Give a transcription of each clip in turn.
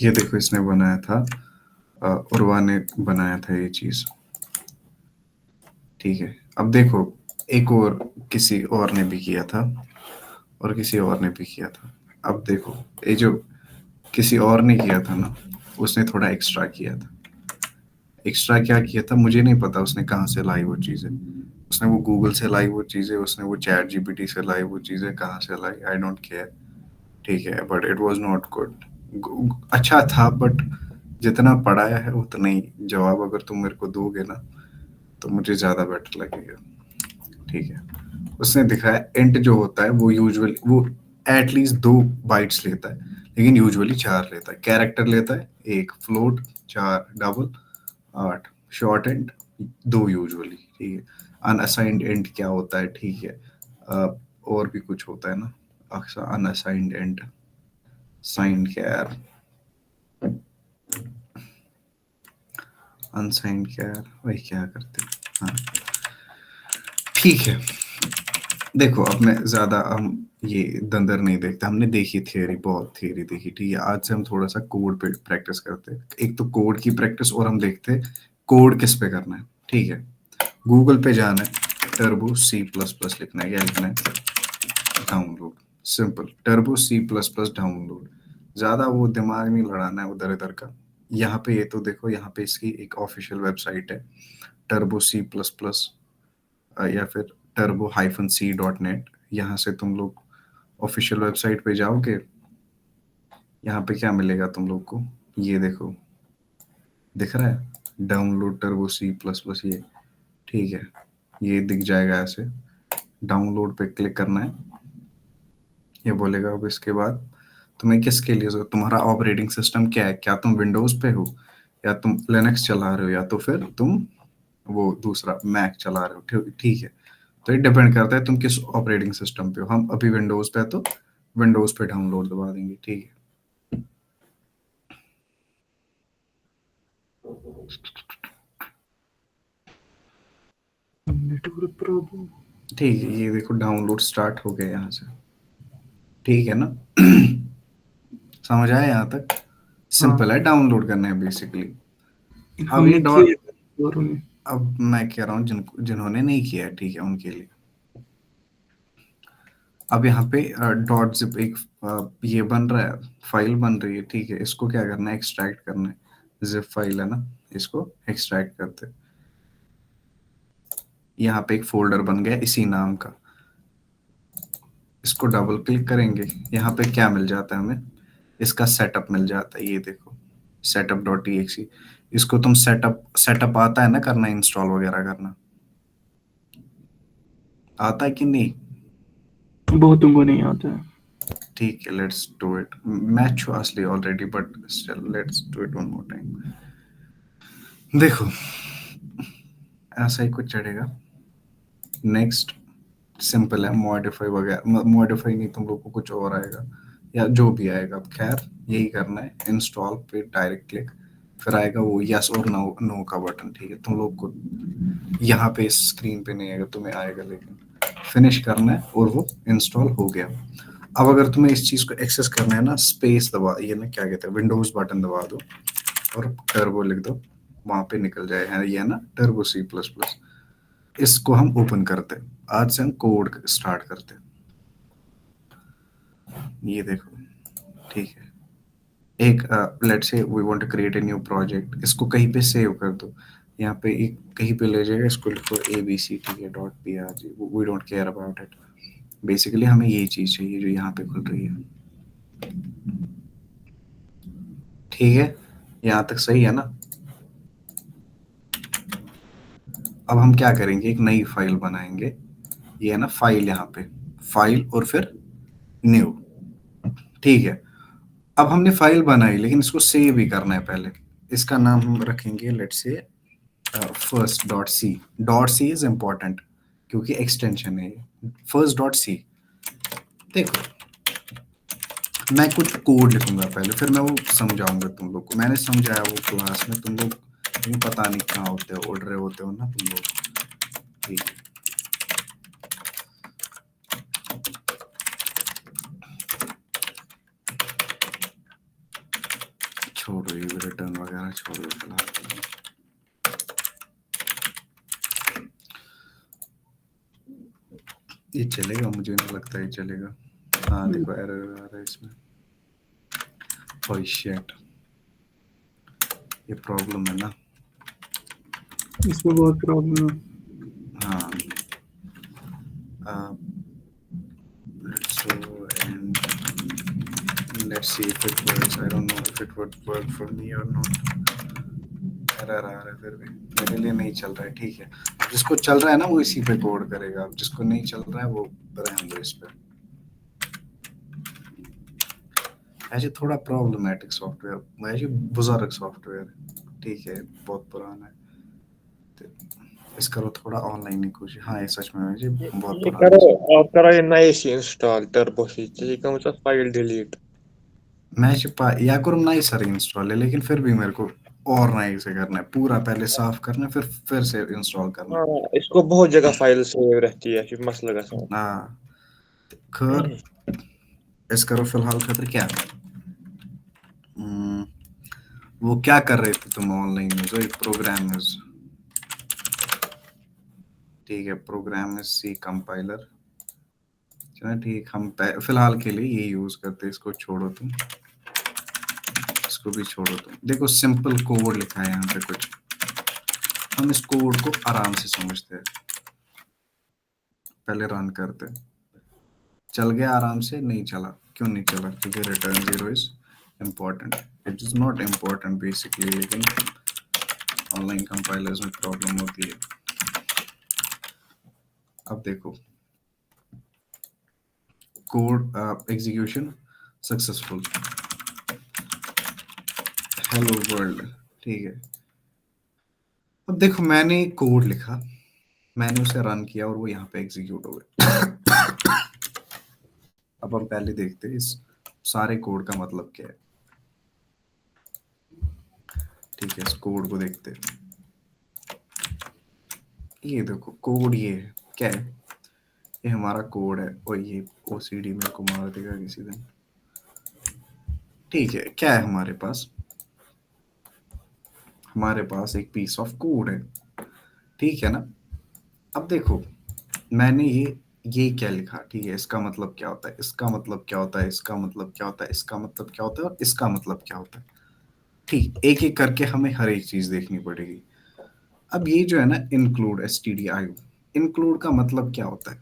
ये देखो इसने बनाया था, उर्वा ने बनाया था ये चीज। ठीक है, अब देखो एक और किसी और ने भी किया था, और किसी और ने भी किया था। अब देखो ये जो किसी और ने किया था ना, उसने थोड़ा एक्स्ट्रा किया था। एक्स्ट्रा क्या किया था मुझे नहीं पता, उसने कहाँ से लाई वो चीजें। उसने वो गूगल से लाई वो चीजें, उसने वो चैट जीपीटी से लाई वो चीजें, कहाँ से लाई आई डोंट केयर। ठीक है, but it was not good. अच्छा था बट जितना पढ़ाया है उतना ही जवाब अगर तुम मेरे को दोगे ना तो मुझे ज्यादा बेटर लगेगा। ठीक है, उसने दिखाया इंट जो होता है वो यूजुअली वो एटलीस्ट 2 बाइट्स लेता है, लेकिन यूजुअली 4 लेता है। कैरेक्टर लेता है एक, float 4, double 8, short and 2 usually. ठीक है, अनअसाइंड एंड क्या होता है? ठीक है, और भी कुछ होता है ना, अनअसाइंड एंड, साइंड क्या यार, अनसाइंड क्या यार, वही क्या करते हैं। हाँ ठीक है, देखो अब मैं ज्यादा हम ये दंदर नहीं देखते, हमने देखी थियरी, बहुत थियरी देखी। ठीक है, आज से हम थोड़ा सा कोड पे प्रैक्टिस करते हैं। एक तो कोड की प्रैक्टिस, और हम देखते हैं कोड किस पे करना है। ठीक है, गूगल पे जाना है, टर्बो सी प्लस प्लस लिखना है, क्या लिखना है? Download. Simple, turbo C plus plus download. ज्यादा वो दिमाग नहीं लड़ाना है उधर इधर का। यहाँ पे ये तो देखो, यहाँ पे इसकी एक ऑफिशियल वेबसाइट है, टर्बो सी प्लस प्लस, या फिर turbo-c.net। यहाँ से तुम लोग ऑफिशियल वेबसाइट पे जाओगे, यहाँ पे क्या मिलेगा तुम लोग को? ये देखो, दिख रहा है download turbo C plus plus, ये ठीक है, ये दिख जाएगा ऐसे। डाउनलोड पे क्लिक करना है, ये बोलेगा अब इसके बाद तुम्हें किसके लिए तुम्हारा ऑपरेटिंग सिस्टम क्या है, क्या तुम विंडोज पे हो, या तुम लिनक्स चला रहे हो, या तो फिर तुम वो दूसरा मैक चला रहे हो। ठीक है, तो ये डिपेंड करता है तुम किस ऑपरेटिंग सिस्टम पे हो। हम अभी विंडोज पे है तो विंडोज पे डाउनलोड दबा देंगे। ठीक नेटवर्क प्रॉब्लम। है, ठीक है, ये देखो डाउनलोड स्टार्ट हो गया यहाँ से। ठीक है ना? समझ आया यहाँ तक? सिंपल हाँ, है, डाउनलोड करना है बेसिकली। अब ये हमने किया डॉट, है और उन्हें। अब मैं कह रहा हूँ जिन्होंने नहीं किया है, ठीक है, उनके लिए। अब यहाँ पे डॉट जिप एक ये बन रहा है, फाइल बन रही है। ठीक है, इसको क्या करना है? एक्सट्रैक्ट करना है। जिप फाइल है ना, इसको एक्सट्रैक्ट करते हैं। यहाँ पे एक फोल्डर बन गया इसी नाम का, इसको डबल क्लिक करेंगे। यहाँ पे क्या मिल जाता है हमें? इसका सेटअप मिल जाता है, ये देखो, सेटअप डॉट टीएक्सी। इसको तुम सेटअप सेटअप आता है ना करना, इंस्टॉल वगैरह करना आता है कि नहीं? बहुतों को नहीं आता है। ठीक है, लेट्स डू इट। मैं छू असली already, but still let's do it one more time. देखो ऐसा ही कुछ चढ़ेगा। नेक्स्ट, सिंपल है, मॉडिफाई वगैरह, मॉडिफाई नहीं, तुम लोग को कुछ और आएगा या जो भी आएगा, अब खैर यही करना है। इंस्टॉल पे डायरेक्ट क्लिक, फिर आएगा वो यस और नो नो का बटन। ठीक है, तुम लोग को यहाँ पे स्क्रीन पे नहीं आएगा, तुम्हें आएगा, लेकिन फिनिश करना है और वो इंस्टॉल हो गया। अब अगर तुम्हें इस चीज को एक्सेस करना है ना, स्पेस दबा, ये ना क्या कहते हैं, विंडोज बटन दबा दो और टर्बो लिख दो, वहां पे निकल जाए है ये ना, टर्बो सी प्लस प्लस। इसको हम ओपन करते हैं, आज से हम कोड स्टार्ट करते हैं। ये देखो, ठीक है, एक let's say we want to create a new project, इसको कहीं पे सेव कर दो। यहाँ पे एक कहीं पे ले जाएगा, इसको लिखो ABC। ठीक है, dot PRG, we don't care about it. Basically हमें यही चीज चाहिए जो यहाँ पे खुल रही है। ठीक है, यहाँ तक सही है ना? अब हम क्या करेंगे, एक नई फाइल बनाएंगे। ये है ना फाइल, यहाँ पे फाइल और फिर न्यू। ठीक है, अब हमने फाइल बनाई, लेकिन इसको सेव भी करना है पहले। इसका नाम हम रखेंगे let's say first dot C. Dot C is important क्योंकि एक्सटेंशन है ये, फर्स्ट डॉट सी। देखो मैं कुछ कोड लिखूंगा पहले, फिर मैं वो समझाऊंगा तुम लोग को। मैंने समझाया वो क्लास में, तुम लोग लेकिन पता नहीं कहाँ होते हो, उड़ रहे होते हो ना तुम लोग। ठीक है, छोड़ो, ये रिटर्न वगैरह छोड़ो फिलहाल। ये चलेगा, मुझे नहीं लगता ये चलेगा। हाँ देखो एरर आ रहा है इसमें। ओह शिट, ये प्रॉब्लम है ना। इसमें बहुत प्रॉब्लम है। हाँ let's do and let's see if it works. I don't know if it would work for me or not. Error आ रहा है, फिर भी मेरे लिए नहीं चल रहा है। ठीक है, जिसको चल रहा है ना वो इसी पे कोड करेगा, अब जिसको नहीं चल रहा है वो रहने दो इस पे। ऐसे थोड़ा प्रॉब्लमेटिक सॉफ्टवेयर, ऐसे बुजुर्ग सॉफ्टवेयर, ठीक है बहुत पुराना है। तो इस करो थोड़ा ऑनलाइन ही कुछ। हाँ ये सच में जी बहुत ये पुराना करो, है। आप करो ये नए सी इंस्टॉल टर्बो सी चाहिए कम से फाइल डिलीट। मैं या करूँ ना ही सर इंस्टॉल है, लेकिन फिर भी मेरे को और नए से करना है, पूरा पहले साफ करना है फिर से इंस्टॉल करना हाँ, है। इसको बहुत जगह फाइल सेव रहती है, फिर मसला का साथ। हाँ खैर इस करो फिलहाल खतर क्या हम्म, वो क्या कर रहे थे तुम ऑनलाइन में, जो एक प्रोग्राम है। ठीक है, प्रोग्राम है सी कंपाइलर। चलो ठीक, हम फिलहाल के लिए ये यूज करते हैं, इसको छोड़ो तुम, इसको भी छोड़ो तुम। देखो सिंपल कोड लिखा है यहाँ पे कुछ, हम इस कोड को आराम से समझते हैं। पहले रन करते हैं, चल गया आराम से, नहीं चला क्यों नहीं चला, क्योंकि return zero is important. It is not important basically, लेकिन ऑनलाइन कंपाइलर्स में प्रॉब्लम होती है। अब देखो code execution successful, hello world. ठीक है, अब देखो मैंने एक कोड लिखा, मैंने उसे रन किया और वो यहाँ पे एग्जीक्यूट हो गया। अब हम पहले देखते हैं इस सारे कोड का मतलब क्या है। ठीक है, इस कोड को देखते हैं। ये देखो कोड ये है, क्या है, ये हमारा कोड है। और ये ओसीडी मेरे को मार देगा किसी दिन। ठीक है, क्या है हमारे पास, हमारे पास एक पीस ऑफ कोड है, ठीक है ना। अब देखो मैंने ये क्या लिखा, ठीक है, इसका मतलब क्या होता है, इसका मतलब क्या होता है, इसका मतलब क्या होता है, इसका मतलब क्या होता है और इसका मतलब क्या होता है। ठीक, एक एक करके हमें हर एक चीज देखनी पड़ेगी। अब ये जो है ना इंक्लूड, STDIO, इंक्लूड का मतलब क्या होता है,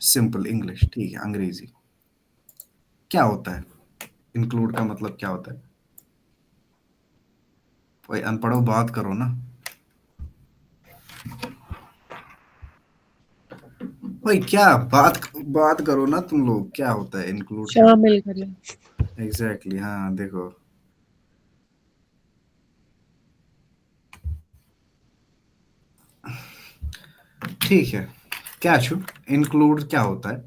सिंपल इंग्लिश, ठीक है अंग्रेजी, क्या होता है इंक्लूड का मतलब क्या होता है। भाई अनपढ़ो बात करो ना, भाई क्या बात बात करो ना तुम लोग, क्या होता है इंक्लूड, क्या होता शामिल करें। है एग्जैक्टली हाँ देखो ठीक है। क्या छू इंक्लूड क्या होता है,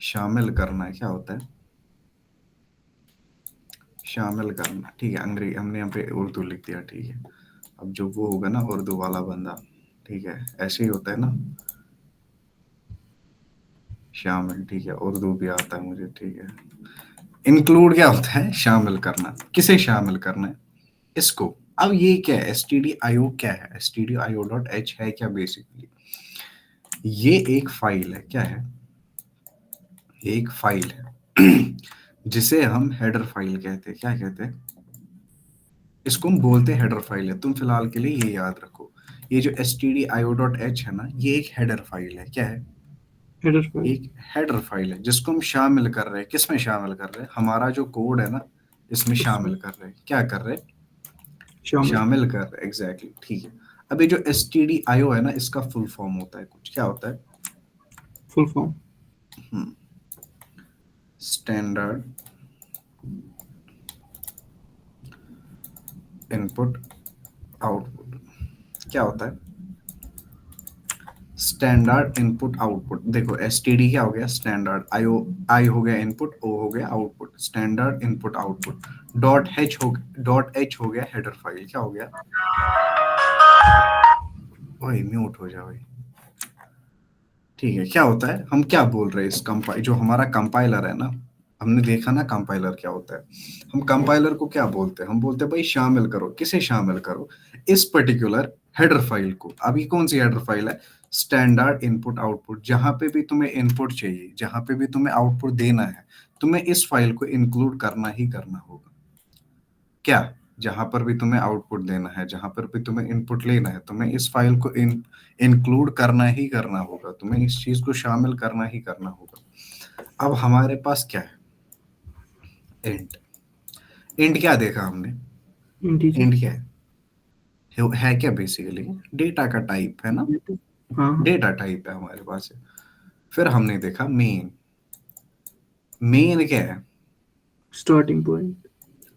शामिल करना है, क्या होता है शामिल करना। ठीक है, अंग्रेजी हमने यहाँ पे उर्दू लिख दिया, ठीक है। अब जो वो होगा ना उर्दू वाला बंदा, ठीक है ऐसे ही होता है ना शामिल, ठीक है उर्दू भी आता है मुझे, ठीक है। इंक्लूड क्या होता है, शामिल करना, किसे शामिल करना है, इसको। अब ये क्या है, STDIO क्या है, stdio.h है क्या बेसिकली, ये एक फाइल है, क्या है, एक फाइल है जिसे हम हेडर फाइल कहते हैं, क्या कहते हैं, इसको हम बोलते हैं हेडर फाइल है। तुम फिलहाल के लिए ये याद रखो, ये जो stdio.h है ना, ये एक हेडर फाइल है, क्या है, हेडर फाइल। एक हेडर फाइल है जिसको हम शामिल कर रहे हैं। किसमें शामिल कर रहे हैं, हमारा जो कोड है ना इसमें शामिल कर रहे हैं, क्या कर रहे हैं, शामिल। शामिल कर रहे हैं एग्जैक्टली, ठीक है। अब ये जो STDIO है ना, इसका फुल फॉर्म होता है कुछ, क्या होता है, full form. Standard input output, क्या होता है, स्टैंडर्ड इनपुट आउटपुट। देखो STD क्या हो गया, स्टैंडर्ड, आई हो गया इनपुट, O हो गया output, standard input output. Dot H हो गया हेडर फाइल, क्या हो गया, ओए म्यूट हो जाओ भाई। ठीक है, क्या होता है, हम क्या बोल रहे हैं, इस जो हमारा कंपाइलर है ना, हमने देखा ना कंपाइलर क्या होता है। हम कंपाइलर को क्या बोलते हैं, हम बोलते हैं भाई शामिल करो, किसे शामिल करो, इस पर्टिकुलर हेडर फाइल को। अभी कौन सी हेडर फाइल है, स्टैंडर्ड इनपुट आउटपुट। जहां पे भी तुम्हें इनपुट चाहिए, जहां पे भी तुम्हें आउटपुट देना है, तुम्हें इस फाइल को इंक्लूड करना ही करना होगा। क्या, जहां पर भी तुम्हें आउटपुट देना है, जहां पर भी तुम्हें इनपुट लेना है, तुम्हें इस फाइल को इंक्लूड करना ही करना होगा, तुम्हें इस चीज को शामिल करना ही करना होगा। अब हमारे पास क्या है, इंट। इंट क्या देखा हमने, इंटीजर। इंट क्या है क्या, बेसिकली डेटा का टाइप है ना, हाँ हाँ। डेटा टाइप है हमारे पास है। फिर हमने देखा मेन। मेन क्या है, स्टार्टिंग पॉइंट।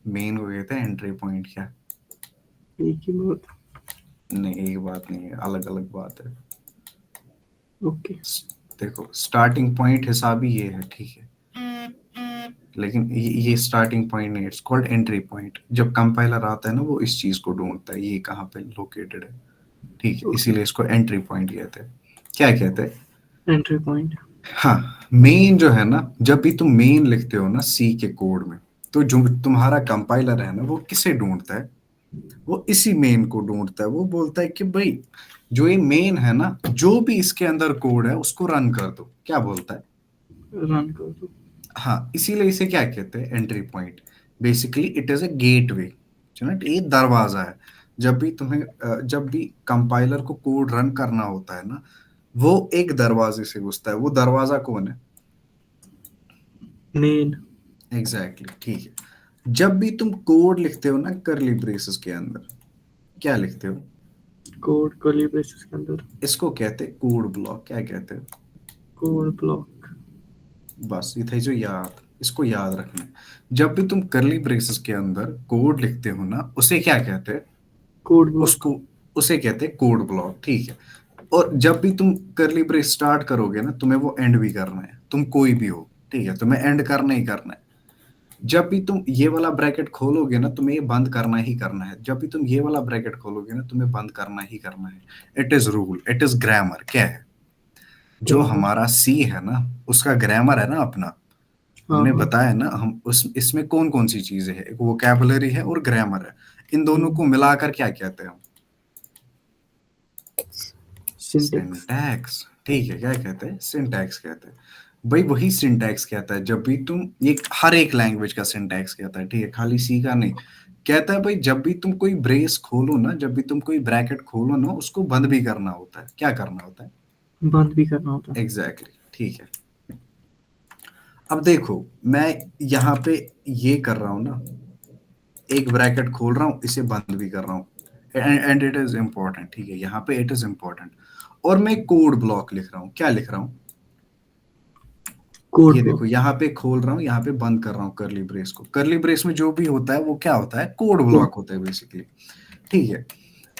मेन को कहते हैं एंट्री पॉइंट। क्या, एक ही बात। नहीं एक बात नहीं है, अलग अलग बात है। ओके। देखो स्टार्टिंग पॉइंट हिसाब ही ये है, ठीक है, लेकिन ये स्टार्टिंग पॉइंट नहीं, इट्स कॉल्ड एंट्री पॉइंट। जब कंपाइलर आता है ना, वो इस चीज को ढूंढता है, ये कहाँ पे लोकेटेड है, ठीक है, ओके। इसीलिए इसको एंट्री पॉइंट कहते हैं। क्या कहते हैं, एंट्री पॉइंट। हाँ। मेन जो है ना, जब भी तुम मेन लिखते हो ना सी के कोड में, तो जो तुम्हारा कंपाइलर है ना, वो किसे ढूंढता है, वो इसी मेन को ढूंढता है। वो बोलता है कि भाई जो ये मेन है ना, जो भी इसके अंदर कोड है उसको रन कर दो। क्या बोलता है, रन कर दो। हाँ, इसीलिए इसे क्या कहते हैं, entry point. Basically it is a gateway, ये दरवाजा है। जब भी तुम्हें जब भी कंपाइलर को कोड रन करना होता है ना, वो एक दरवाजे से घुसता है। वो दरवाजा कौन है, मेन। एग्जैक्टली ठीक है। जब भी तुम कोड लिखते हो ना करली ब्रेसेस के अंदर, क्या लिखते हो, कोड कर्ली ब्रेसेस के अंदर। इसको कहते हैं कोड ब्लॉक। क्या कहते हैं, कोड ब्लॉक। बस ये था जो याद, इसको याद रखना है। जब भी तुम करली ब्रेसेस के अंदर कोड लिखते हो ना, उसे क्या कहते हैं, कोड ब्लॉक। उसको उसे कहते हैं कोड ब्लॉक, ठीक है। और जब भी तुम करली ब्रेस स्टार्ट करोगे ना, तुम्हें वो एंड भी करना है, तुम कोई भी हो, ठीक है, तुम्हें एंड करना ही करना है। जब भी तुम ये वाला ब्रैकेट खोलोगे ना, तुम्हें ये बंद करना ही करना है। जब भी तुम ये वाला ब्रैकेट खोलोगे ना, तुम्हें बंद करना ही करना है। It is rule, it is grammar. क्या है, जो ग्रामर। हमारा सी है ना, उसका ग्रामर है ना अपना। हाँ हमने हाँ। बताया ना, हम उस इसमें कौन कौन सी चीजें हैं, एक वोकैबुलरी है और ग्रामर है। इन दोनों को मिलाकर क्या कहते हैं हम, सिंटेक्स। सिंटैक्स, ठीक है। क्या कहते हैं, सिंटैक्स कहते हैं। भाई वही सिंटैक्स कहता है, जब भी तुम ये हर एक लैंग्वेज का सिंटैक्स कहता है, ठीक है, खाली सी का नहीं। कहता है भाई जब भी तुम कोई ब्रेस खोलो ना, जब भी तुम कोई ब्रैकेट खोलो ना, उसको बंद भी करना होता है। क्या करना होता है, बंद भी करना होता है। एग्जैक्टली ठीक है। अब देखो मैं यहाँ पे ये कर रहा हूँ ना, एक ब्रैकेट खोल रहा हूँ, इसे बंद भी कर रहा हूँ, एंड इट इज इम्पोर्टेंट, ठीक है, यहाँ पे इट इज इम्पोर्टेंट। और मैं कोड ब्लॉक लिख रहा हूँ। क्या लिख रहा हूँ, कोड ये देखो ब्लॉक। यहाँ पे खोल रहा हूँ, यहाँ पे बंद कर रहा हूँ करली ब्रेस को। करली ब्रेस में जो भी होता है वो क्या होता है, कोड ब्लॉक होता है बेसिकली, ठीक है।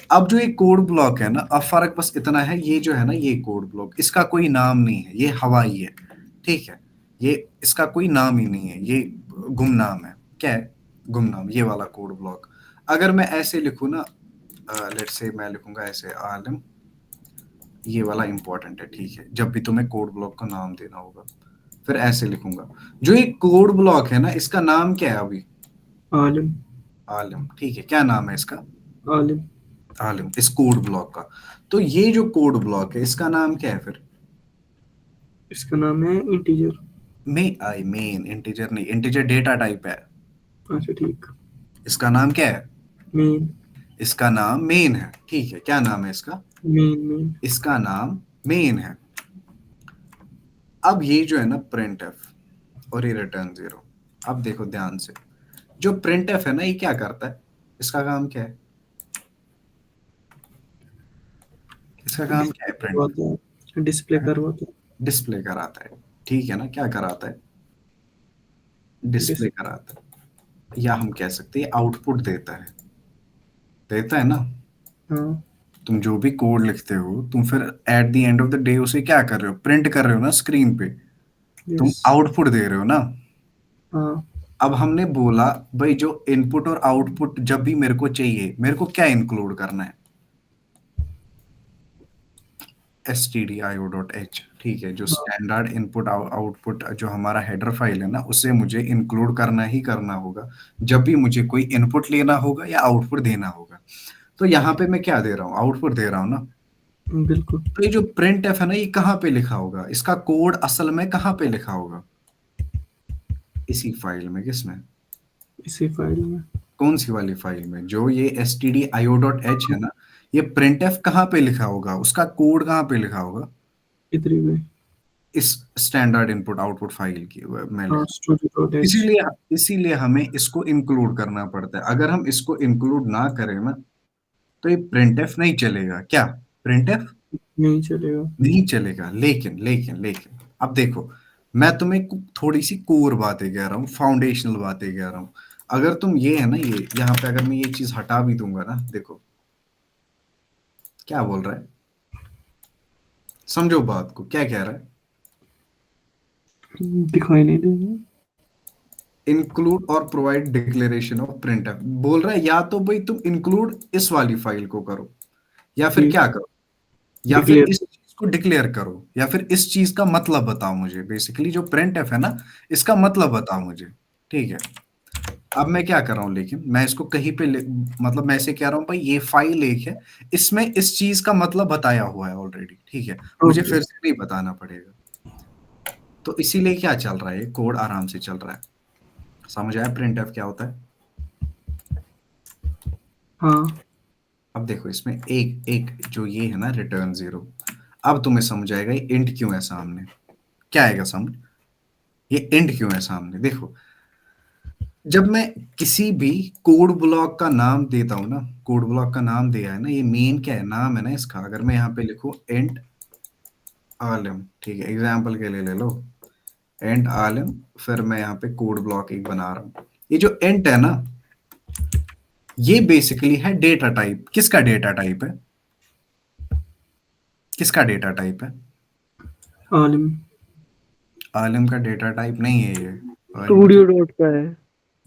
अब जो ये कोड ब्लॉक है ना, अब फर्क बस इतना है, ये जो है ना, ये कोड ब्लॉक, इसका कोई नाम नहीं है, ये हवाई है, ठीक है। ये इसका कोई नाम ही नहीं है, ये गुमनाम है। क्या है, गुमनाम, ये वाला कोड ब्लॉक। अगर मैं ऐसे लिखूँ ना, लेट्स से मैं लिखूंगा ऐसे, आलम, ये वाला इंपॉर्टेंट है, ठीक है, जब भी तुम्हें कोड ब्लॉक का नाम देना होगा। फिर ऐसे लिखूंगा, जो ये कोड ब्लॉक है ना, इसका नाम क्या है अभी, आलिम। आलम, ठीक है। क्या नाम है इसका, आलिम। आलम, इस कोड ब्लॉक का। तो ये जो कोड ब्लॉक है, इसका नाम क्या है फिर, इसका नाम है इंटीजर। मेन, इंटीजर नहीं, इंटीजर डेटा टाइप है। अच्छा ठीक। इसका नाम क्या है, मेन। इसका नाम मेन है, ठीक है। क्या नाम है इसका, मेन। मेन। इसका नाम मेन है। अब ये जो है ना प्रिंट एफ और ये रिटर्न जीरो, अब देखो ध्यान से, जो प्रिंट एफ है ना, ये क्या करता है, इसका काम क्या है, इसका काम क्या है, प्रिंट करवाता है, डिस्प्ले करवाता है। डिस्प्ले कराता है, ठीक है ना। क्या कराता है, डिस्प्ले डिस- कराता है, या हम कह सकते हैं आउटपुट देता है, देता है ना। हाँ। तुम जो भी कोड लिखते हो, तुम फिर at the end of the day उसे क्या कर रहे हो, प्रिंट कर रहे हो ना स्क्रीन पे, तुम यस। आउटपुट दे रहे हो ना। हाँ। अब हमने बोला भाई जो इनपुट और आउटपुट जब भी मेरे को चाहिए, मेरे को क्या इंक्लूड करना है, stdio.h, ठीक है, जो हाँ स्टैंडर्ड इनपुट आउटपुट जो हमारा हेडर फाइल है ना, उसे मुझे इंक्लूड करना ही करना होगा जब भी मुझे कोई इनपुट लेना होगा या आउटपुट देना होगा। तो यहाँ पे मैं क्या दे रहा हूँ, आउटपुट दे रहा हूँ ना। बिल्कुल। तो ये जो प्रिंट एफ है ना, ये कहाँ पे लिखा होगा, इसका कोड असल में कहाँ पे लिखा होगा, इसी फाइल में, किसमें, इसी फाइल में। कौन सी वाली फाइल में, जो ये stdio.h है ना, ये प्रिंट एफ कहाँ पे लिखा होगा, उसका कोड कहाँ पे लिखा होगा, इधर में। इस स्टैंडर्ड इनपुट आउटपुट फाइल की में हाँ लिखा। studio.h। इसीलिए इसीलिए हमें इसको इंक्लूड करना पड़ता है। अगर हम इसको इंक्लूड ना करें ना, तो ये प्रिंटफ नहीं चलेगा। क्या प्रिंटफ नहीं चलेगा। नहीं चलेगा। लेकिन लेकिन लेकिन अब देखो, मैं तुम्हें थोड़ी सी कोर बातें कह रहा हूँ, फाउंडेशनल बातें कह रहा हूँ। अगर तुम ये है ना, ये यहाँ पे अगर मैं ये चीज हटा भी दूंगा ना, देखो क्या बोल रहा है, समझो बात को, क्या कह रहा है, दिखाई नहीं देगा। इंक्लूड और प्रोवाइड डिक्लेरेशन ऑफ प्रिंटफ बोल रहा है। या तो भाई तुम इंक्लूड इस वाली फाइल को करो, या फिर ठीक। क्या करो, या फिर डिक्लेयर। इस चीज को डिक्लेयर करो, या फिर इस चीज का मतलब बताओ मुझे। बेसिकली जो प्रिंट एफ है ना, इसका मतलब बताओ मुझे। ठीक है, अब मैं क्या कर रहा हूँ, लेकिन मैं इसको कहीं पे मतलब मैं इसे कह रहा हूँ भाई ये फाइल एक है, इसमें इस चीज का मतलब बताया हुआ है ऑलरेडी। ठीक है, मुझे ओके। फिर से नहीं बताना पड़ेगा। तो इसीलिए क्या चल रहा है, ये कोड आराम से चल रहा है। समझ आया प्रिंट एफ क्या होता है। हाँ अब देखो इसमें एक एक जो ये है ना, रिटर्न जीरो, अब तुम्हें समझ आएगा ये इंट क्यों है सामने। क्या आएगा समझ, ये इंट क्यों है सामने। देखो, जब मैं किसी भी कोड ब्लॉक का नाम देता हूं ना, कोड ब्लॉक का नाम दिया है ना, ये मेन क्या है, नाम है ना इसका। अगर मैं यहाँ पे लिखूं इंट आलम, ठीक है, एग्जाम्पल के लिए ले लो इंट आलम, फिर मैं यहाँ पे कोड ब्लॉक एक बना रहा हूँ। ये जो इंट है ना, ये बेसिकली है डेटा टाइप। किसका डेटा टाइप है, किसका डेटा टाइप है, आलिम। आलम का डेटा टाइप नहीं है ये। आलम स्टूडियो डॉट का है।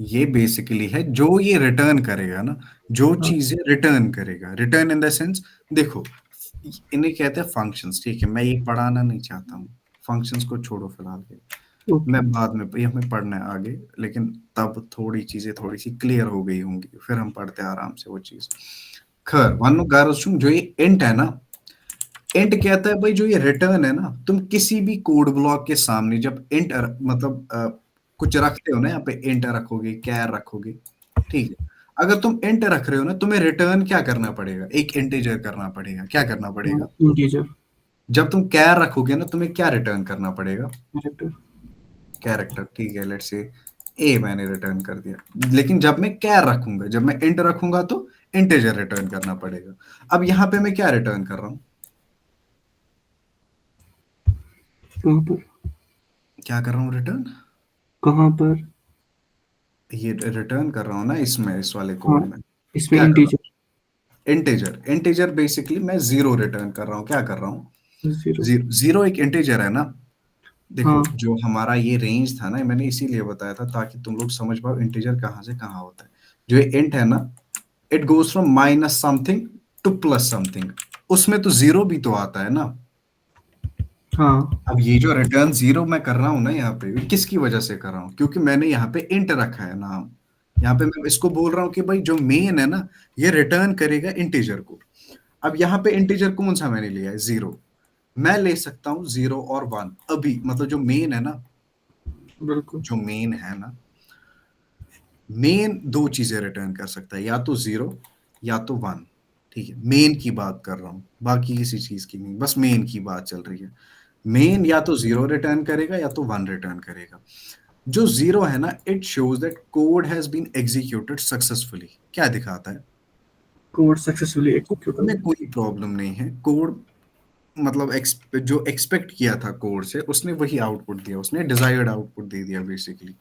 ये बेसिकली है जो ये रिटर्न करेगा ना, जो हाँ। चीजें रिटर्न करेगा, रिटर्न इन द सेंस, देखो इन्हें कहते हैं फंक्शंस। ठीक है, मैं ये पढ़ाना नहीं चाहता हूँ, फंक्शंस को छोड़ो फिलहाल के, ओके। मैं बाद में ये हमें पढ़ना है आगे, लेकिन तब थोड़ी चीजें थोड़ी सी क्लियर हो गई होंगी, फिर हम पढ़ते हैं आराम से वो चीज। खैर वन गारसुम, जो ये इंट है ना, इंट कहता है भाई जो ये रिटर्न है ना, तुम किसी भी कोड ब्लॉक के सामने जब इंट मतलब कुछ रखते हो ना, यहाँ पे इंट रखोगे, कैर रखोगे, ठीक है, अगर तुम इंट रख रहे हो ना, तुम्हें रिटर्न क्या करना पड़ेगा, एक इंटीजर करना पड़ेगा। क्या करना पड़ेगा, इंटीजर। जब तुम कैर रखोगे ना, तुम्हें क्या रिटर्न करना पड़ेगा, कैरेक्टर। कैरेक्टर। ठीक है, लेट्स से ए मैंने रिटर्न कर दिया। लेकिन जब मैं कैर रखूंगा, जब मैं इंट रखूंगा, तो इंटीजर रिटर्न करना पड़ेगा। अब यहाँ पे मैं क्या रिटर्न कर रहा हूँ, कहाँ पर? क्या कर रहा हूँ रिटर्न, कहाँ पर? ये रिटर्न कर रहा हूँ ना इसमें, इस वाले हाँ कोड में। इसमें क्या कर रहा इंटीजर। हूँ, इंटीजर। इंटीजर बेसिकली मैं जीरो रिटर्न कर रहा हूँ। क्या कर रहा हूँ, जीरो। जीरो। जीरो एक इंटीजर है ना। देखो, हाँ जो हमारा ये रेंज था ना, मैंने इसीलिए बताया था ताकि तुम लोग समझ पाओ इंटीजर कहाँ से कहाँ होता है। जो ये इंट है ना, it goes from minus something two plus something, उसमें तो जीरो भी तो आता है ना। हाँ। अब ये जो रिटर्न जीरो मैं कर रहा हूँ ना यहाँ पे, ये किसकी वजह से कर रहा हूँ, क्योंकि मैंने यहाँ पे इंट रखा है नाम। यहाँ पे मैं इसको बोल रहा हूँ कि भाई जो मेन है ना, ये रिटर्न करेगा इंटीजर को। अब यहाँ पे इंटीजर कौन सा मैंने लिया है, जीरो। मैं ले सकता हूँ जीरो और वन अभी, मतलब जो मेन है ना, बिल्कुल। जो मेन है ना, मेन दो चीजें रिटर्न कर सकता है, या तो जीरो या तो वन। ठीक है, मेन की बात कर रहा हूँ, बाकी किसी चीज की नहीं, बस मेन की बात चल रही है। मेन या तो जीरो रिटर्न करेगा या तो वन रिटर्न करेगा। जो जीरो है ना, it shows that code has been executed successfully. क्या दिखाता है, कोड सक्सेसफुली कोड एग्जीक्यूटेड। में कोई प्रॉब्लम नहीं है। कोड मतलब जो एक्सपेक्ट किया था कोड से, उसने वही आउटपुट दिया, उसने डिजायर्ड आउटपुट दे दिया बेसिकली।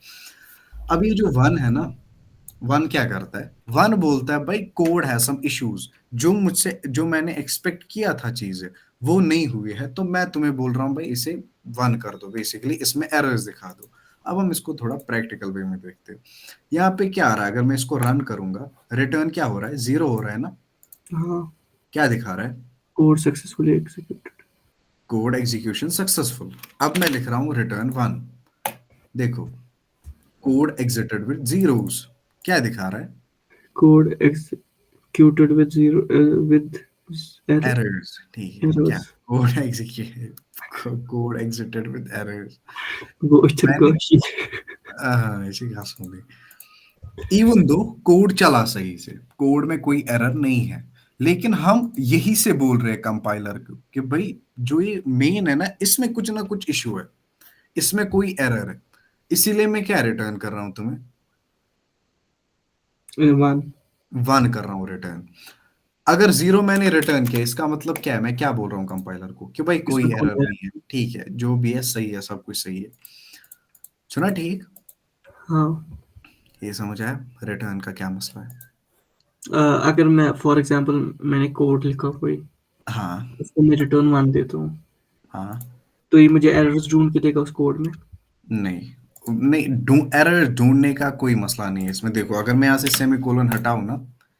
अब ये जो वन है ना, वन क्या करता है, वन बोलता है भाई कोड है सम इश्यूज, जो मुझसे, जो मैंने एक्सपेक्ट किया था चीजें, वो नहीं हुई है, तो मैं तुम्हें बोल रहा हूँ भाई इसे वन कर दो, बेसिकली इसमें एरर्स दिखा दो। अब हम इसको थोड़ा प्रैक्टिकल वे में देखते हैं। यहाँ पे क्या आ रहा है, अगर मैं इसको रन करूंगा, रिटर्न क्या हो रहा है, जीरो हो रहा है ना। हाँ। क्या दिखा रहा है, code successfully executed. Code execution successful. अब मैं लिख रहा हूँ रिटर्न 1। देखो कोड एग्जिटेड विद जीरोस, क्या दिखा रहा है? Code executed with zero with error, errors, ठीक है क्या? errors. Code exerted with errors. Voucher मैंने Goshi. ऐसी कहा सुनी। इवन दो कोड चला सही से, कोड में कोई एरर नहीं है, लेकिन हम यही से बोल रहे हैं कंपाइलर को कि भाई जो ये मेन है ना, इसमें कुछ ना कुछ इशू है, इसमें कोई एरर है, इसीलिए मैं क्या रिटर्न कर रहा हूं तुम्हें? 1. 1 कर रहा हूं रिटर्न। अगर 0 मैंने रिटर्न किया, इसका मतलब क्या है? मैं क्या बोल रहा हूँ कंपाइलर को कि भाई कोई इसमें कोई एरर नहीं है, ठीक है, जो भी है सही है, सब कुछ सही है। सुना ठीक? हाँ. ये समझ आया रिटर्न का क्या मसला है? अगर मैं फॉर एग्जांपल मैंने कोड लिखा कोई, हाँ उसको मैं रिटर्न 1 देता हूँ, हाँ। तो ये मुझे एरर्स ढूंढ के देगा उस कोड में? नहीं नहीं, एरर ढूंढने का कोई मसला नहीं है इसमें। देखो अगर मैं यहाँ से सेमीकोलन हटाऊं ना,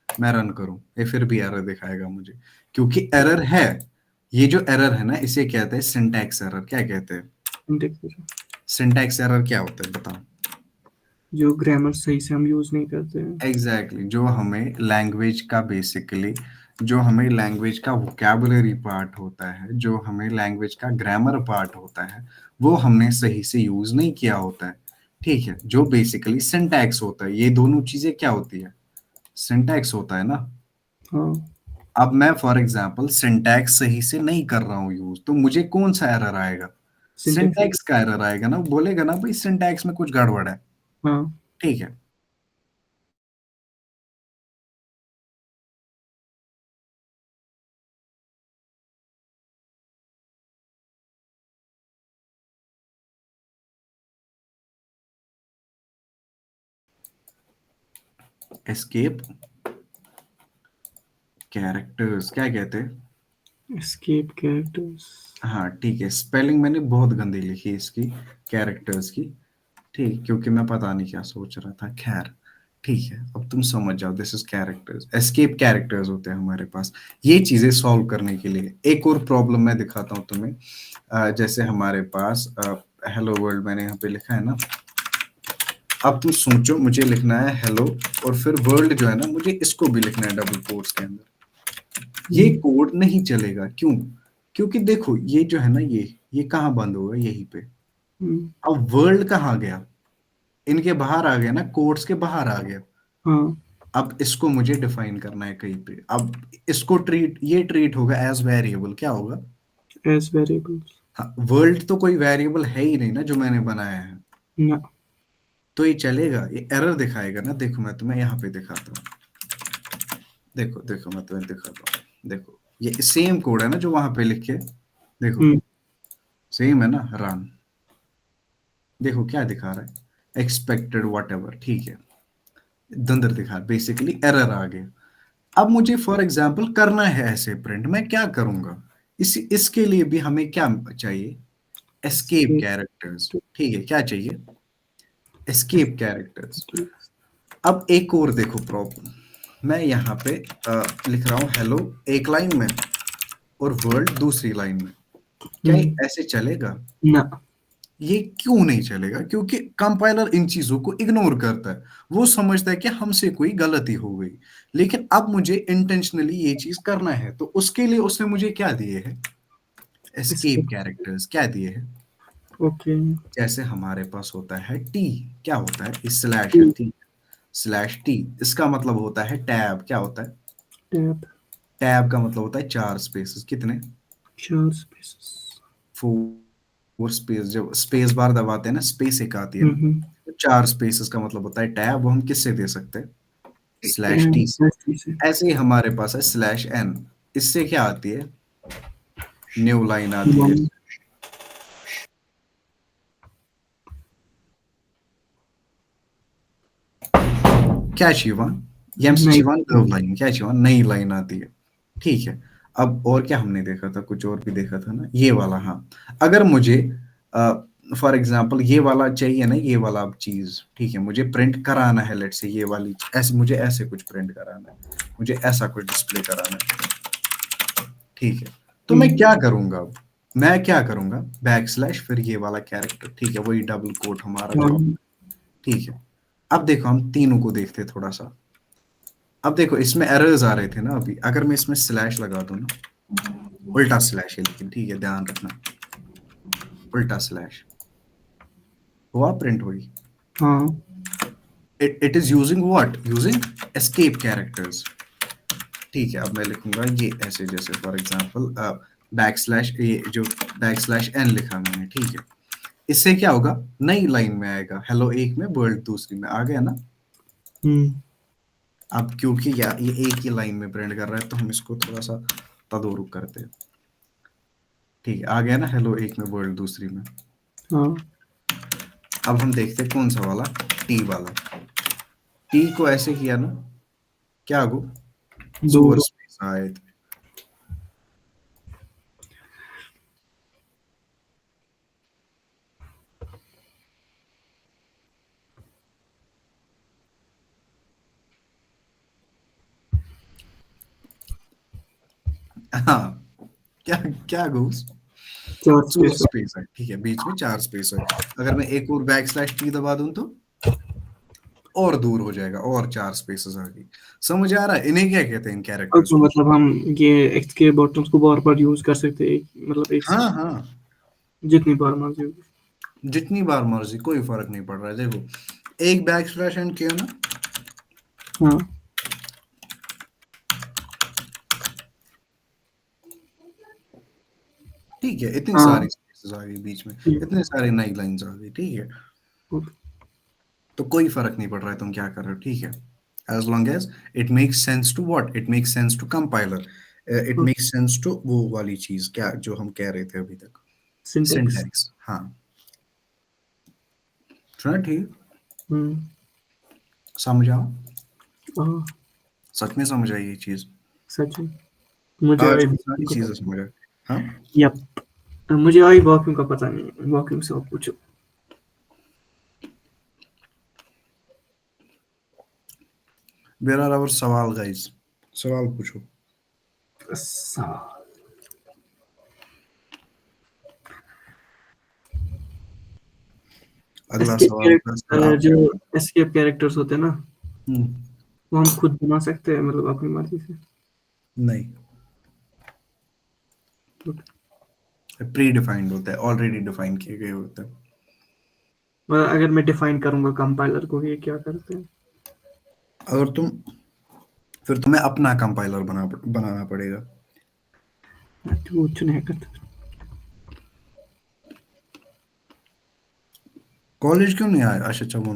मैं रन करूं, ये फिर भी एरर दिखाएगा मुझे, क्योंकि एरर है। ये जो एरर है ना, इसे कहते हैं सिंटैक्स एरर। क्या कहते हैं? Index error. सिंटैक्स एरर क्या होता है बताओ? जो ग्रामर सही से हम यूज नहीं करते हैं. एग्जैक्टली जो हमें लैंग्वेज का बेसिकली, जो हमें लैंग्वेज का वोकैबुलरी पार्ट होता है, जो हमें लैंग्वेज का ग्रामर पार्ट होता है, वो हमने सही से यूज नहीं किया होता है। ठीक है, जो बेसिकली सिंटैक्स होता है, ये दोनों चीजें क्या होती है? सिंटैक्स होता है ना। हाँ. अब मैं फॉर एग्जांपल सिंटैक्स सही से नहीं कर रहा हूँ यूज, तो मुझे कौन सा एरर आएगा? Syntax error. सिंटैक्स का एरर आएगा ना, वो बोलेगा ना भाई सिंटैक्स में कुछ गड़बड़ है। हाँ. ठीक है, एस्केप कैरेक्टर्स क्या कहते हैं? Escape characters. हाँ ठीक है, स्पेलिंग मैंने बहुत गंदी लिखी है इसकी, कैरेक्टर्स की। ठीक, क्योंकि मैं पता नहीं क्या सोच रहा था। खैर ठीक है, अब तुम समझ जाओ, this is characters, escape characters होते हैं हमारे पास। ये चीजें सॉल्व करने के लिए एक और प्रॉब्लम मैं दिखाता हूँ तुम्हें। जैसे हमारे पास हेलो वर्ल्ड मैंने यहाँ पे लिखा है ना। अब तुम सोचो, मुझे लिखना है हेलो और फिर वर्ल्ड जो है ना, मुझे इसको भी लिखना है डबल कोट्स के अंदर। ये कोड नहीं चलेगा, क्यों? क्योंकि देखो ये जो है ना, ये कहाँ बंद होगा? यहीं पे। हम्म. अब वर्ल्ड कहाँ गया? इनके बाहर आ गया ना, कोड्स के बाहर आ गया। हाँ. अब इसको मुझे डिफाइन करना है कहीं पे। अब इसको ये ट्रीट होगा एज वेरिएबल। क्या होगा? As variables. हाँ, वर्ल्ड तो कोई वेरिएबल है ही नहीं ना जो मैंने बनाया है, ना. तो ये चलेगा? ये एरर दिखाएगा ना। देखो मैं तुम्हें यहाँ पे दिखाता हूँ, देखो देखो मैं तुम्हें दिखाता हूँ। देखो ये सेम कोड है ना जो वहां पे लिखे, देखो हम्म. सेम है ना। रन, देखो क्या दिखा रहा है? Expected what ever. ठीक है, दंदर दिखा, बेसिकली एरर आ गया। अब मुझे फॉर एग्जाम्पल करना है ऐसे प्रिंट, मैं क्या करूंगा? इसके लिए भी हमें क्या चाहिए? Escape Escape. कैरेक्टर्स। ठीक है, क्या चाहिए? Escape characters. अब एक और देखो प्रॉब्लम, मैं यहाँ पे लिख रहा हूँ हेलो एक लाइन में और वर्ल्ड दूसरी लाइन में। क्या ये ऐसे चलेगा? ना. ये क्यों नहीं चलेगा? क्योंकि कंपाइलर इन चीजों को इग्नोर करता है। वो समझता है कि हमसे कोई गलती हो गई, लेकिन अब मुझे इंटेंशनली ये चीज करना है, तो उसके लिए उसने मुझे क्या दिए हैं? Escape Escape. कैरेक्टर्स। क्या दिए हैं? Okay. जैसे हमारे पास होता है टी, क्या होता है? स्लैश है, ठीक, स्लैश टी, इसका मतलब होता है टैब। क्या होता है? Tab. टैब का मतलब होता है 4 स्पेसेस। कितने? 4 spaces. 4 स्पेस। जब स्पेस बार दबाते हैं ना, स्पेस एक आती है ना, हम्म. तो 4 स्पेसेस का मतलब होता है टैब। वो हम किससे दे सकते हैं? स्लैश टी से। Slash से. ऐसे ही हमारे पास है स्लैश एन, इससे क्या आती है? न्यू लाइन आती है। One. क्या चाहिए वहां? ये हमसे Night. चाहिए नव लाइन। क्या चाहिए? नई लाइन आती है। ठीक है, अब और क्या हमने देखा था? कुछ और भी देखा था ना, ये वाला। हाँ, अगर मुझे फॉर एग्जांपल ये वाला चाहिए ना, ये वाला चीज, ठीक है, मुझे प्रिंट कराना है, लेट से ये वाली ऐसे, मुझे ऐसे कुछ प्रिंट कराना है, मुझे ऐसा कुछ डिस्प्ले कराना है। ठीक है, तो मैं क्या करूंगा अब? मैं क्या करूंगा, बैकस्लैश फिर ये वाला कैरेक्टर, ठीक है, वही डबल कोट हमारा जो, हाँ, ठीक है। अब देखो हम तीनों को देखते हैं थोड़ा सा। अब देखो इसमें एरर्स आ रहे थे ना अभी, अगर मैं इसमें स्लैश लगा दूं ना, उल्टा स्लैश है लेकिन, ठीक है ध्यान रखना, उल्टा स्लैश हुआ, प्रिंट हुई। हाँ, it is using what, using escape characters, ठीक है। अब मैं लिखूंगा ये ऐसे, जैसे फॉर एग्जांपल बैकस्लैश, ये जो बैकस्लैश एन लिखा मैंने, ठीक है, इससे क्या होगा, नई लाइन में आएगा, हेलो एक में, वर्ल्ड दूसरी में, आ गया ना। अब क्योंकि ये एक ही लाइन में प्रिंट कर रहा है तो हम इसको थोड़ा सा तदोरुक करते हैं, ठीक है, आ गया ना, हेलो एक में, वर्ल्ड दूसरी में। हाँ, अब हम देखते हैं कौन सा वाला, टी वाला। टी को ऐसे किया ना, क्या हो, दो स्पेस आए थे। हाँ, क्या क्या घूस, चार फोर स्पेस। स्पेस है, ठीक है, बीच में 4 स्पेस है। अगर मैं एक और बैकस्लैश टी दबा दूं तो और दूर हो जाएगा, और 4 स्पेसेस आ गई। समझ आ रहा है, इन्हें क्या कहते हैं इन कैरेक्टर्स तो को? मतलब हम ये एक्स के बटन्स को बार बार यूज कर सकते हैं, मतलब एक हाँ हाँ, जितनी बार मर्जी हो। जितनी बार मर्जी, कोई फर्क नहीं पड़ रहा है। देखो एक बैकस्लैश एंड किया ना, हाँ, ठीक है, इतनी हाँ, सारी स्पेसेस आ गई बीच में, इतने सारे नई लाइंस आ गई, ठीक है, तो कोई फर्क नहीं पड़ रहा है तुम क्या कर रहे हो, ठीक है, as long as it makes sense to what, it makes sense to compiler, it makes sense to वो वाली चीज, क्या जो हम कह रहे थे अभी तक, सिंटेक्स। सिंटैक्स। हाँ, सुना ठीक, समझ आओ, हाँ, सच में समझ आई ये चीज, सच में मुझे आज आई की सारी चीजें समझ आई। हाँ, यप, मुझे आई वॉक्यूम का पता नहीं, वॉक्यूम से आप पूछो। वेयर आर आवर सवाल गाइस, सवाल पूछो। अगला एस्केप सवाल था सर कैरेक्टर, आप। जो एस्केप कैरेक्टर्स होते हैं ना, हम्म, वो हम खुद बना सकते हैं, मतलब अपनी मर्जी से। नहीं, प्री डिफाइंड होता है, ऑलरेडी डिफाइन किए गए होते हैं। मतलब अगर मैं डिफाइन करूंगा कंपाइलर को, ये क्या करते हैं? अगर तुम, फिर तुम्हें अपना कंपाइलर बनाना पड़ेगा। वो चुने करते। कॉलेज क्यों नहीं आया? अच्छा चलो,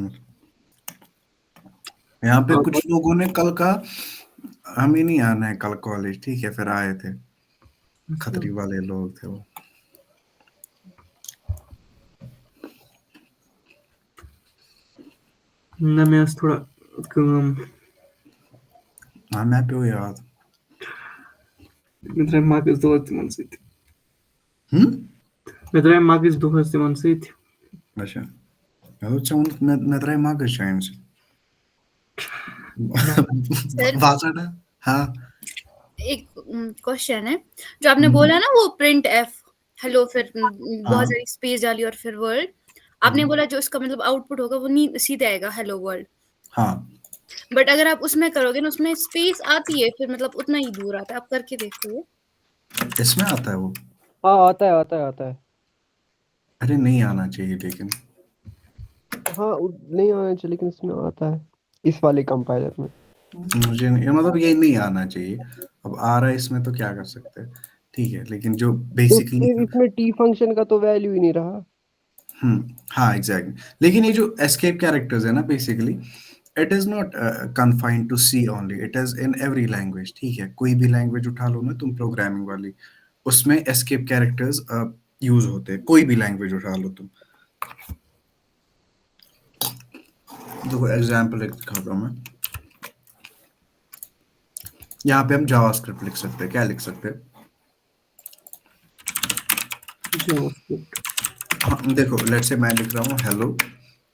यहाँ पे कुछ लोगों ने कल का, हमें नहीं आना है कल कॉलेज, ठीक है, फिर आए थे, खतरी वाले लोग थे वो। ना मैं थोड़ा काम, हाँ मैं पे हो याद। मित्र मार्क्स दो मन से थी, हम्म, मित्र मार्क्स दो मन से थी। अच्छा, मैं तो चाहूँ मैं तेरा माँ का शायन से सर वासना। हाँ एक क्वेश्चन है, जो आपने हम्म, बोला ना वो प्रिंट एफ हेलो, फिर बहुत हाँ सारी स्पेस डाली और फिर वर्ल्ड, आपने बोला जो इसका मतलब आउटपुट होगा वो सीधे आएगा हेलो वर्ल्ड, हाँ, बट अगर आप उसमें करोगे ना, उसमें स्पेस आती है, फिर मतलब उतना ही दूर आता है। आप करके देखो ये। इसमें आता है वो। हाँ आता है आता है आता है। अरे नहीं आना चाहिए लेकिन, हाँ नहीं आना चाहिए लेकिन इसमें आता है, इस वाले कंपाइलर में। मुझे नहीं, मतलब ये नहीं आना चाहिए। अब आ रहा है इसमें तो क्या कर सकते हैं, ठीक है, लेकिन जो तो बेसिकली, फिर इसमें टी फंक्शन का तो वैल्यू ही नहीं रहा। हाँ एग्जैक्टली, लेकिन ये जो एस्केप कैरेक्टर्स है ना, basically it is not confined to C only, it is in every language, ठीक है, कोई भी लैंग्वेज उठा लो ना तुम, प्रोग्रामिंग वाली, उसमें एस्केप कैरेक्टर्स यूज होते हैं, कोई भी लैंग्वेज उठा लो तुम। देखो एग्जांपल एक दिखाता हूँ मैं, यहाँ पे हम जावास्क्रिप्ट लिख सकते हैं, क्या लिख सकते हैं, हाँ देखो लेट्स से मैं लिख रहा हूँ हेलो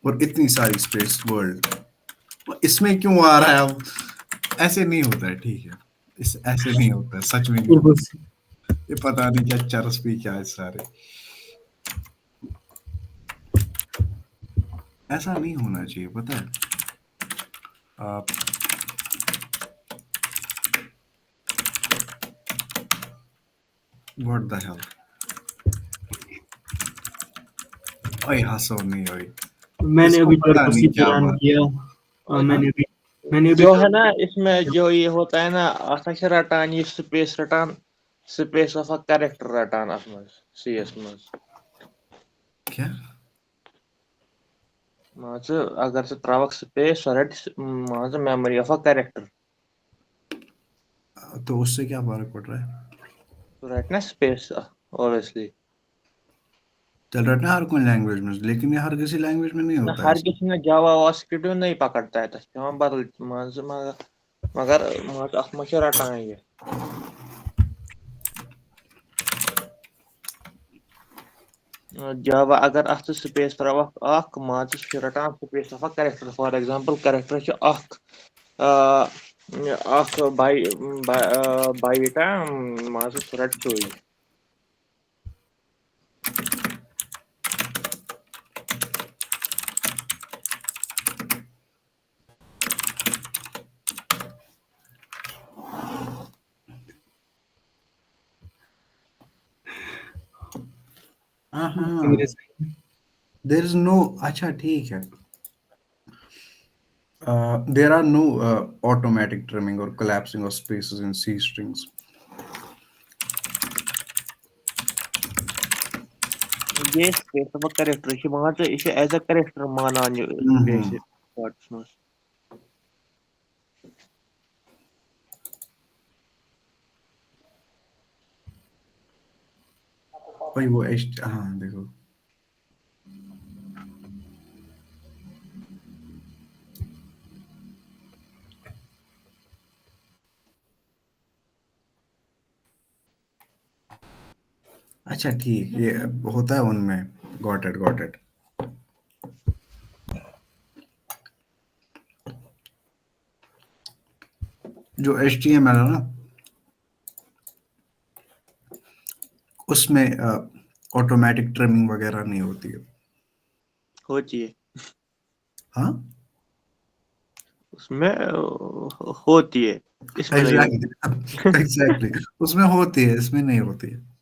और इतनी सारी स्पेस वर्ल्ड, इसमें क्यों आ रहा है अब, ऐसे नहीं होता है, ठीक है, इस ऐसे नहीं होता है, सच में नहीं होता है। ये पता नहीं क्या चरस पी क्या है सारे। ऐसा नहीं होना चाहिए, पता है। आप व्हाट द हेल, ओए हंसो नहीं ओए, मैंने इसको अभी पता टर्बो नहीं सी क्या चलान बात। किया। मैंने अभी जो है ना इसमें जो ये होता है ना आता है रटान ये स्पेस रटान स्पेस ऑफ अ कैरेक्टर रटान असमज सीएस मज क्या माज अगर से ट्रावक स्पेस रट माज मेमोरी ऑफ अ कैरेक्टर तो उससे क्या फर्क पड़ रहा है? तो रटना स्पेस ऑब्वियसली चल रहा है ना हर कोई लैंग्वेज में, लेकिन ये हर किसी लैंग्वेज में नहीं ना होता है हर ऐसा। किसी ने जावा वास्क्रिप्ट नहीं पकड़ता है तस पेवन बदल माज मगर माज अथ मज रटान ये जावा अगर अथ स्पेस त्रावक अख माज रटान space of a character for example character छ अख अख बाइटा माज रट चोई हाँ, देयर इज नो, अच्छा ठीक है। There are no automatic trimming or collapsing of spaces in C strings. ये स्पेस ऑफ अ कैरेक्टर छ माज इसे एज अ कैरेक्टर मानान Mhm. बेसिक पार्ट्स में भाई वो हाँ देखो, अच्छा ठीक, ये होता है उनमें। Got it got it. जो HTML है ना, उसमें ऑटोमेटिक ट्रिमिंग वगैरह नहीं होती है। होती है हाँ उसमें होती है इसमें नहीं होती एग्जैक्टली एग्जैक्टली, उसमें होती है, इसमें नहीं होती है।